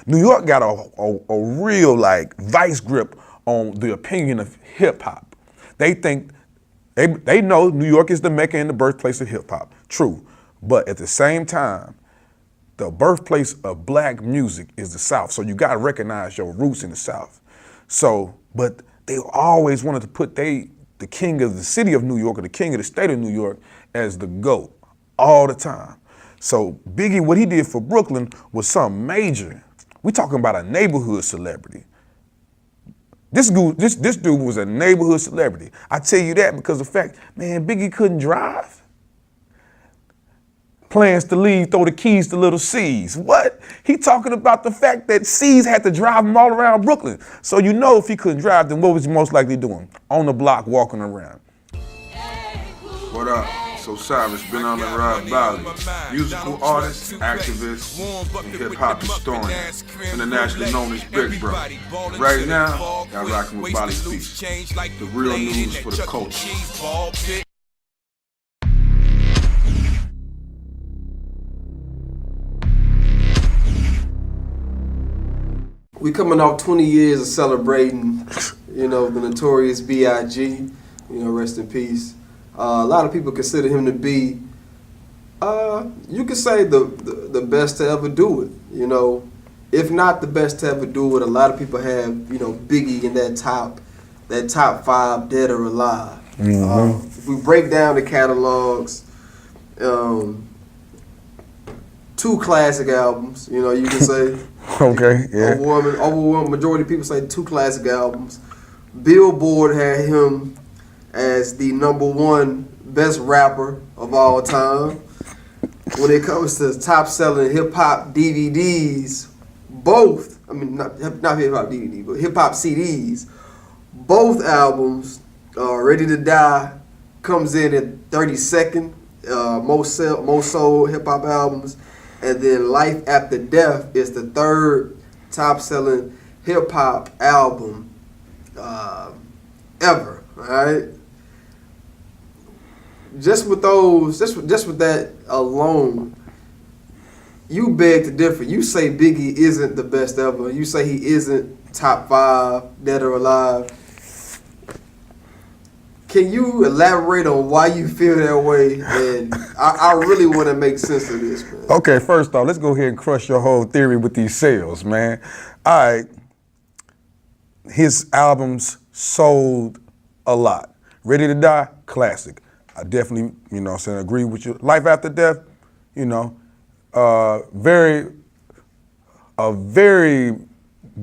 New York got a real like vice grip on the opinion of hip hop. They think they know New York is the mecca and the birthplace of hip hop. True, but at the same time, the birthplace of black music is the South. So you gotta recognize your roots in the South. So, but they always wanted to put the king of the city of New York or the king of the state of New York as the GOAT all the time. So Biggie, what he did for Brooklyn was something major. We talking about a neighborhood celebrity. This dude was a neighborhood celebrity. I tell you that because of the fact, man, Biggie couldn't drive. Plans to leave, throw the keys to little C's. What? He talking about the fact that C's had to drive him all around Brooklyn. So you know if he couldn't drive, then what was he most likely doing? On the block, walking around. What up? It's Osyrus, been on the ride Bolly. Musical artist, activist, and hip-hop historian. Internationally known as Big Bro. Right now, y'all rocking with Bolly Speaks. The real news for the culture. We coming off 20 years of celebrating, the notorious B.I.G., rest in peace. A lot of people consider him to be, you could say the best to ever do it, If not the best to ever do it, a lot of people have, Biggie in that top 5, dead or alive. Mm-hmm. If we break down the catalogs, 2 classic albums, you can say. Okay, yeah. Overwhelming majority of people say 2 classic albums. Billboard had him as the #1 best rapper of all time. When it comes to top selling hip hop DVDs, both, not hip hop DVD, but hip hop CDs, both albums, Ready to Die comes in at 32nd, most sold hip hop albums. And then Life After Death is the 3rd top selling hip hop album ever, right? Just with that alone, you beg to differ. You say Biggie isn't the best ever. You say he isn't top 5, dead or alive. Can you elaborate on why you feel that way? And I really want to make sense of this, man. Okay, first off, let's go ahead and crush your whole theory with these sales, man. All right, his albums sold a lot. Ready to Die, classic. I definitely, agree with you. Life After Death, a very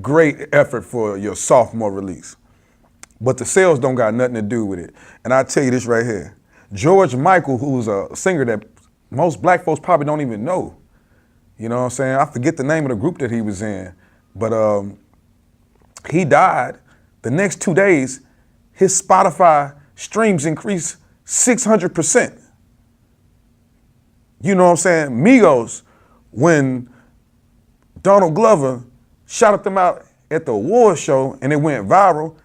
great effort for your sophomore release. But the sales don't got nothing to do with it. And I'll tell you this right here. George Michael, who's a singer that most black folks probably don't even know. You know what I'm saying? I forget the name of the group that he was in. But he died. The next 2 days, his Spotify streams increased 600%. You know what I'm saying? Migos, when Donald Glover shouted them out at the award show and it went viral,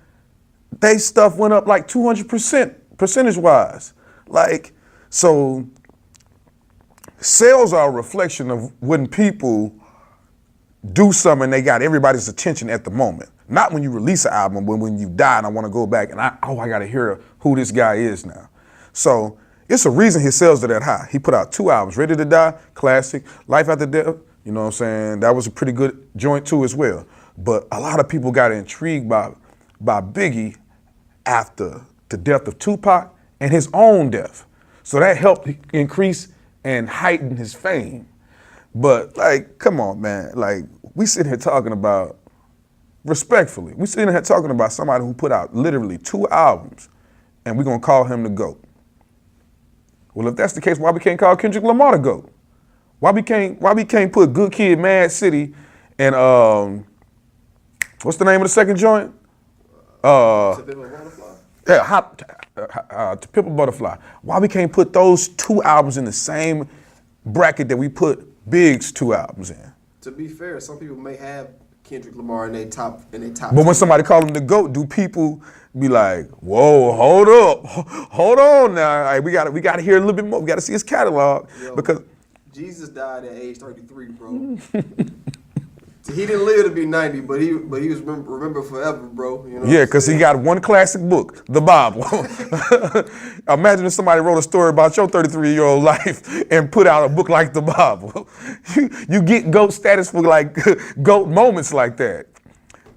they stuff went up like 200% percentage-wise. So sales are a reflection of when people do something, they got everybody's attention at the moment. Not when you release an album, but when you die and I want to go back and I got to hear who this guy is now. So it's a reason his sales are that high. He put out 2 albums, Ready to Die, classic, Life After Death, you know what I'm saying? That was a pretty good joint too as well. But a lot of people got intrigued by Biggie after the death of Tupac and his own death. So that helped increase and heighten his fame. But come on, man. We sitting here talking about, respectfully, we sitting here talking about somebody who put out literally 2 albums and we're gonna call him the GOAT. Well, if that's the case, why we can't call Kendrick Lamar the GOAT? Why we can't put Good Kid, Mad City and what's the name of the second joint? To Pimp a Butterfly. Why we can't put those 2 albums in the same bracket that we put Big's 2 albums in? To be fair, some people may have Kendrick Lamar in their top. But when somebody call him the GOAT, do people be like, "Whoa, hold on now. We got to hear a little bit more. We got to see his catalog." Yo, because Jesus died at age 33, bro. He didn't live to be 90, but he was remembered forever, bro. You know Yeah, because he got one classic book, the Bible. Imagine if somebody wrote a story about your 33-year-old life and put out a book like the Bible. You get GOAT status for like GOAT moments like that.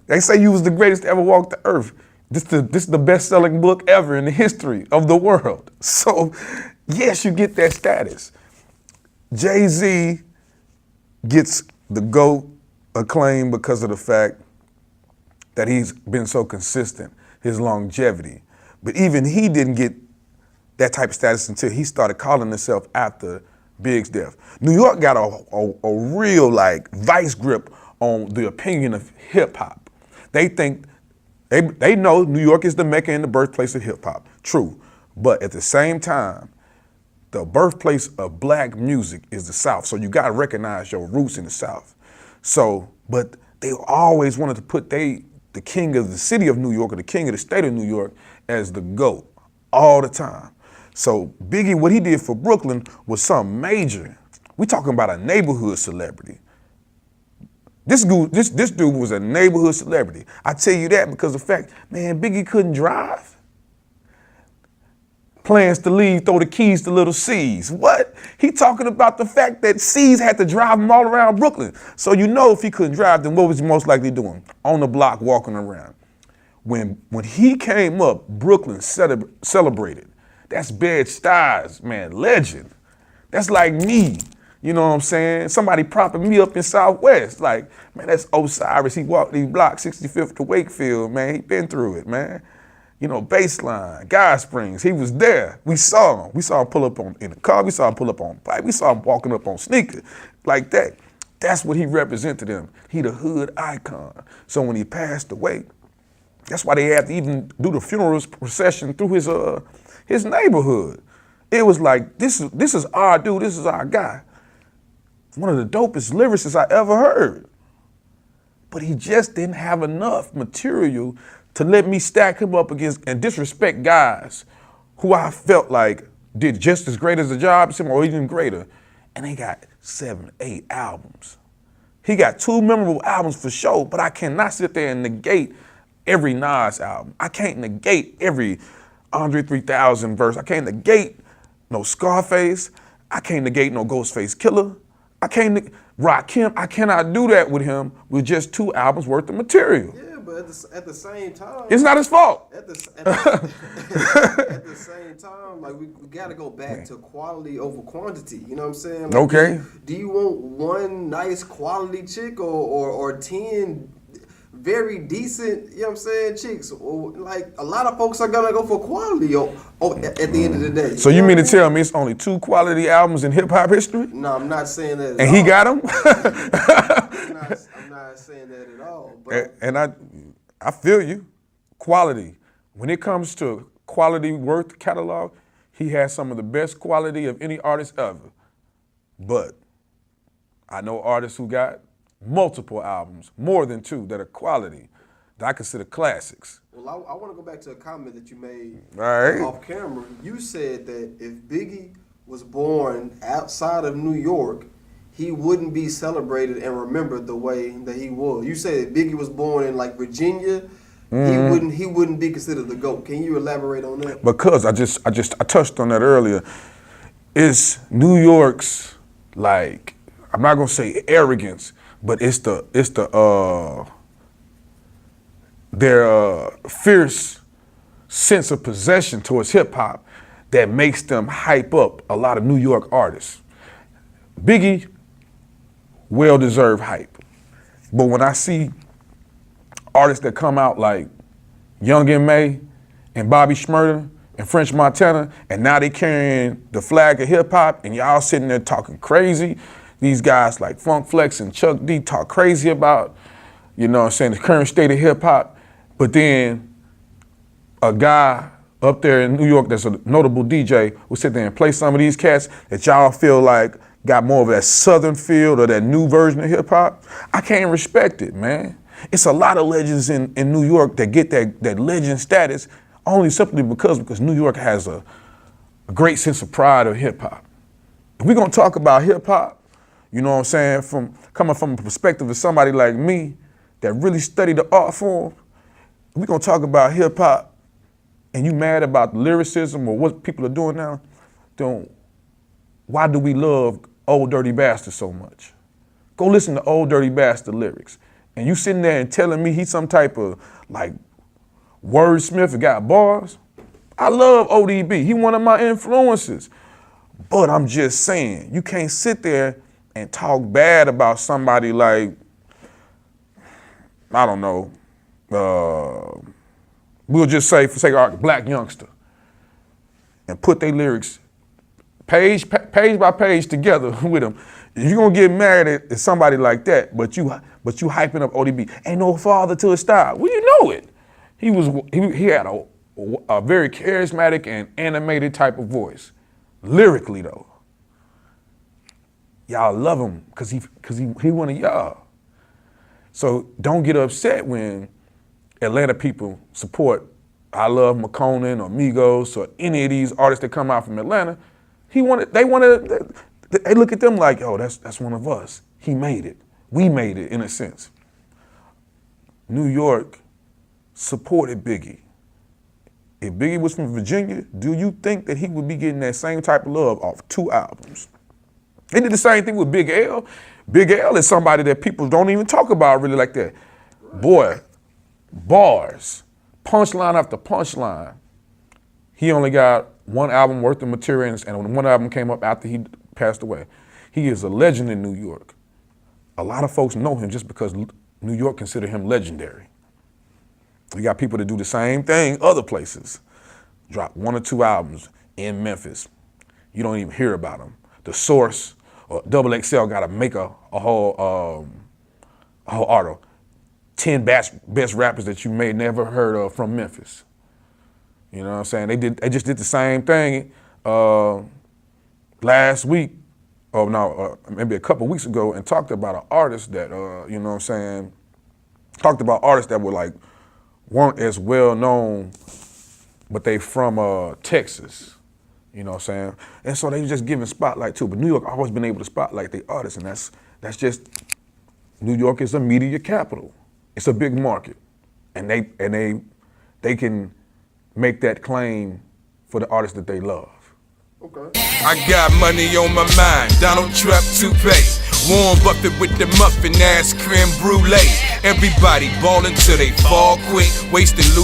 They say you was the greatest to ever walk the earth. This is the best-selling book ever in the history of the world. So, yes, you get that status. Jay-Z gets the GOAT acclaim because of the fact that he's been so consistent, his longevity. But even he didn't get that type of status until he started calling himself after Big's death. New York got a real like vice grip on the opinion of hip hop. They think, they know New York is the Mecca and the birthplace of hip hop, true. But at the same time, the birthplace of black music is the South. So you gotta recognize your roots in the South. So, but they always wanted to put the king of the city of New York or the king of the state of New York as the GOAT all the time. So Biggie, what he did for Brooklyn was something major. We talking about a neighborhood celebrity. This dude was a neighborhood celebrity. I tell you that because of the fact, man, Biggie couldn't drive. Plans to leave, throw the keys to little C's. What? He talking about the fact that C's had to drive him all around Brooklyn. So you know if he couldn't drive, then what was he most likely doing? On the block, walking around. When he came up, Brooklyn celebrated. That's Bed-Stuys, man, legend. That's like me. You know what I'm saying? Somebody propping me up in Southwest. Like, man, that's Osyrus. He walked these blocks, 65th to Wakefield, man. He been through it, man. You know, Baseline, Guy Springs, he was there. We saw him. We saw him pull up in the car. We saw him pull up on bike. We saw him walking up on sneakers like that. That's what he represented him. He the hood icon. So when he passed away, that's why they had to even do the funeral procession through his neighborhood. It was like, this is our dude, this is our guy. One of the dopest lyricists I ever heard. But he just didn't have enough material to let me stack him up against and disrespect guys who I felt like did just as great as the job as him or even greater. And they got 7, 8 albums. He got 2 memorable albums for sure, but I cannot sit there and negate every Nas album. I can't negate every Andre 3000 verse. I can't negate no Scarface. I can't negate no Ghostface Killer. I can't, Rakim, I cannot do that with him with just 2 albums worth of material. Yeah, but at the same time, it's not his fault. At the same time, like we gotta go back to quality over quantity. You know what I'm saying? Like, Okay. Do you want one nice quality chick or 10 very decent, you know what I'm saying, chicks? Or like a lot of folks are gonna go for quality at the end of the day. So you mean to tell me it's only 2 quality albums in hip hop history? No, I'm not saying that. And he got them? I'm not saying that at all. But And I feel you. Quality. When it comes to quality worth catalog, he has some of the best quality of any artist ever. But I know artists who got multiple albums, more than 2, that are quality, that I consider classics. Well, I want to go back to a comment that you made Right. off camera. You said that if Biggie was born outside of New York, he wouldn't be celebrated and remembered the way that he was. You said if Biggie was born in like Virginia, he wouldn't be considered the GOAT. Can you elaborate on that? Because I touched on that earlier. It's New York's, like, I'm not gonna say arrogance, but it's their fierce sense of possession towards hip hop that makes them hype up a lot of New York artists. Biggie, well-deserved hype. But when I see artists that come out like Young M.A. and Bobby Shmurda and French Montana, and now they carrying the flag of hip hop and y'all sitting there talking crazy, these guys like Funk Flex and Chuck D talk crazy about, you know what I'm saying, the current state of hip hop, but then a guy up there in New York that's a notable DJ will sit there and play some of these cats that y'all feel like got more of that southern feel or that new version of hip hop. I can't respect it, man. It's a lot of legends in New York that get that legend status only simply because New York has a great sense of pride of hip hop. If we're gonna talk about hip hop, You know what I'm saying? Coming from a perspective of somebody like me that really studied the art form, we're gonna talk about hip hop and you mad about the lyricism or what people are doing now, then why do we love Old Dirty Bastard so much? Go listen to Old Dirty Bastard lyrics. And you sitting there and telling me he's some type of like wordsmith and got bars? I love ODB, he one of my influences. But I'm just saying, you can't sit there and talk bad about somebody like, I don't know, we'll just say, for sake of argument, Black Youngster, and put their lyrics page by page together with them. You're gonna get mad at somebody like that, but you hyping up ODB. Ain't no father to his style. Well, you know it. He had a very charismatic and animated type of voice. Lyrically though, y'all love him because he one of y'all. So don't get upset when Atlanta people support I Love McConan or Migos or any of these artists that come out from Atlanta. They look at them like, oh, that's one of us. He made it. We made it in a sense. New York supported Biggie. If Biggie was from Virginia, do you think that he would be getting that same type of love off 2 albums? They did the same thing with Big L. Big L is somebody that people don't even talk about really like that. Boy, bars, punchline after punchline. He only got 1 album worth of material, and 1 album came up after he passed away. He is a legend in New York. A lot of folks know him just because New York consider him legendary. We got people that do the same thing other places. Drop 1 or 2 albums in Memphis. You don't even hear about them. The Source or Double XL got to make a whole article. 10 best rappers that you may never heard of from Memphis. You know what I'm saying? They just did the same thing last week, or no, maybe a couple weeks ago, and talked about an artist that, you know what I'm saying, talked about artists that were like, weren't as well known, but they from Texas, you know what I'm saying? And so they just giving spotlight too, but New York always been able to spotlight their artists, and that's just, New York is a media capital. It's a big market, and they can make that claim for the artists that they love. Okay. I got money on my mind, Donald Trump toupee. Warren Buffett with the muffin ass creme brulee. Everybody ballin' till they fall quick, wasting loot.